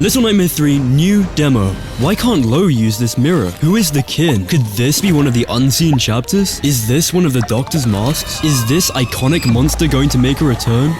Little Nightmare 3 new demo. Why can't Lo use this mirror? Who is the kin? Could this be one of the unseen chapters? Is this one of the Doctor's masks? Is this iconic monster going to make a return?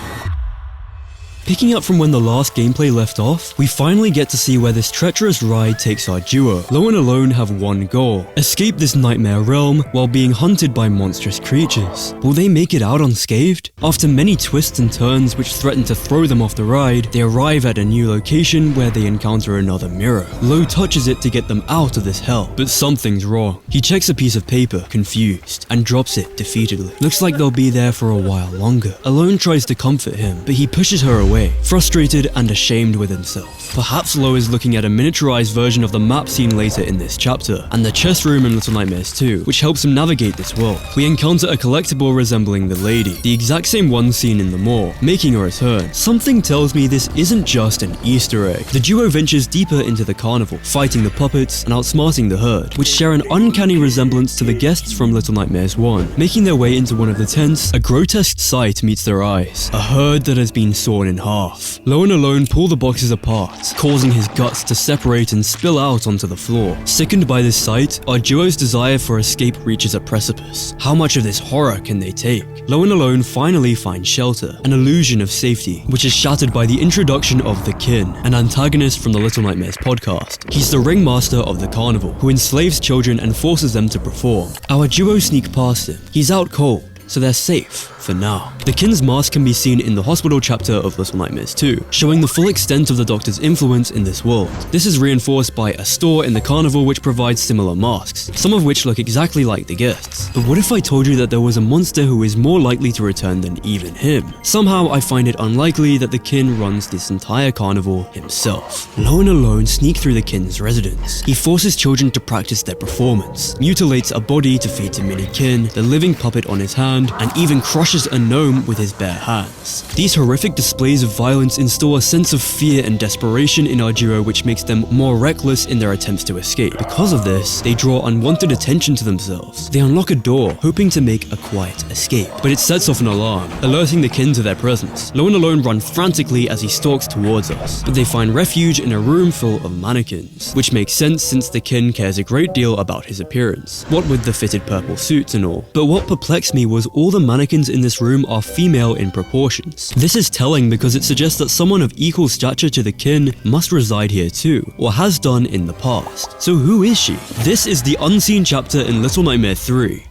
Picking up from when the last gameplay left off, we finally get to see where this treacherous ride takes our duo. Lo and Alone have one goal: escape this nightmare realm while being hunted by monstrous creatures. Will they make it out unscathed? After many twists and turns which threaten to throw them off the ride, they arrive at a new location where they encounter another mirror. Lo touches it to get them out of this hell, but something's wrong. He checks a piece of paper, confused, and drops it defeatedly. Looks like they'll be there for a while longer. Alone tries to comfort him, but he pushes her away, frustrated and ashamed with himself. Perhaps Lo is looking at a miniaturized version of the map seen later in this chapter, and the chess room in Little Nightmares 2, which helps him navigate this world. We encounter a collectible resembling the lady, the exact same one seen in the mall, making a return. Something tells me this isn't just an Easter egg. The duo ventures deeper into the carnival, fighting the puppets and outsmarting the herd, which share an uncanny resemblance to the guests from Little Nightmares 1. Making their way into one of the tents, a grotesque sight meets their eyes: a herd that has been sawn in half. Lo and Alone pull the boxes apart, causing his guts to separate and spill out onto the floor. Sickened by this sight, our duo's desire for escape reaches a precipice. How much of this horror can they take? Lo and Alone finally find shelter, an illusion of safety, which is shattered by the introduction of the Kin, an antagonist from the Little Nightmares podcast. He's the ringmaster of the carnival, who enslaves children and forces them to perform. Our duo sneak past him. He's out cold, so they're safe for now. The Kin's mask can be seen in the hospital chapter of Little Nightmares 2, showing the full extent of the Doctor's influence in this world. This is reinforced by a store in the carnival which provides similar masks, some of which look exactly like the guests. But what if I told you that there was a monster who is more likely to return than even him? Somehow I find it unlikely that the Kin runs this entire carnival himself. Lo and Alone sneak through the Kin's residence. He forces children to practice their performance, mutilates a body to feed to Mini Kin, the living puppet on his hand, and even crushes a gnome with his bare hands. These horrific displays of violence instill a sense of fear and desperation in our duo, which makes them more reckless in their attempts to escape. Because of this, they draw unwanted attention to themselves. They unlock a door, hoping to make a quiet escape, but it sets off an alarm, alerting the Kin to their presence. Lo and Alone run frantically as he stalks towards us, but they find refuge in a room full of mannequins, which makes sense since the Kin cares a great deal about his appearance, what with the fitted purple suits and all. But what perplexed me was all the mannequins in this room are female in proportions. This is telling because it suggests that someone of equal stature to the Kin must reside here too, or has done in the past. So who is she? This is the unseen chapter in Little Nightmare 3.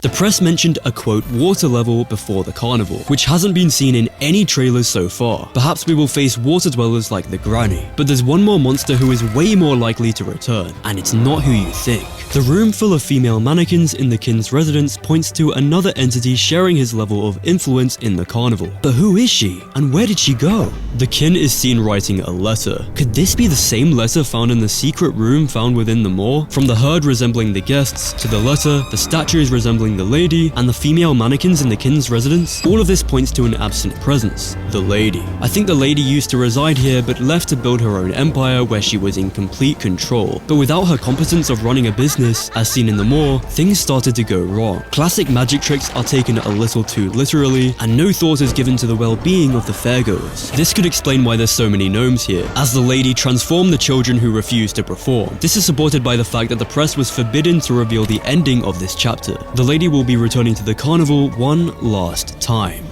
The press mentioned a quote water level before the carnival, which hasn't been seen in any trailers so far. Perhaps we will face water dwellers like the Granny, but there's one more monster who is way more likely to return, and it's not who you think. The room full of female mannequins in the Kin's residence points to another entity sharing his level of influence in the carnival. But who is she, and where did she go? The Kin is seen writing a letter. Could this be the same letter found in the secret room found within the mall? From the herd resembling the guests, to the letter, the statues resembling the lady, and the female mannequins in the Kin's residence, all of this points to an absent presence: the lady. I think the lady used to reside here but left to build her own empire where she was in complete control. But without her competence of running a business, as seen in the mall, things started to go wrong. Classic magic tricks are taken a little too literally, and no thought is given to the well-being of the fairgoers. This could explain why there's so many gnomes here, as the lady transformed the children who refused to perform. This is supported by the fact that the press was forbidden to reveal the ending of this chapter. The lady will be returning to the carnival one last time.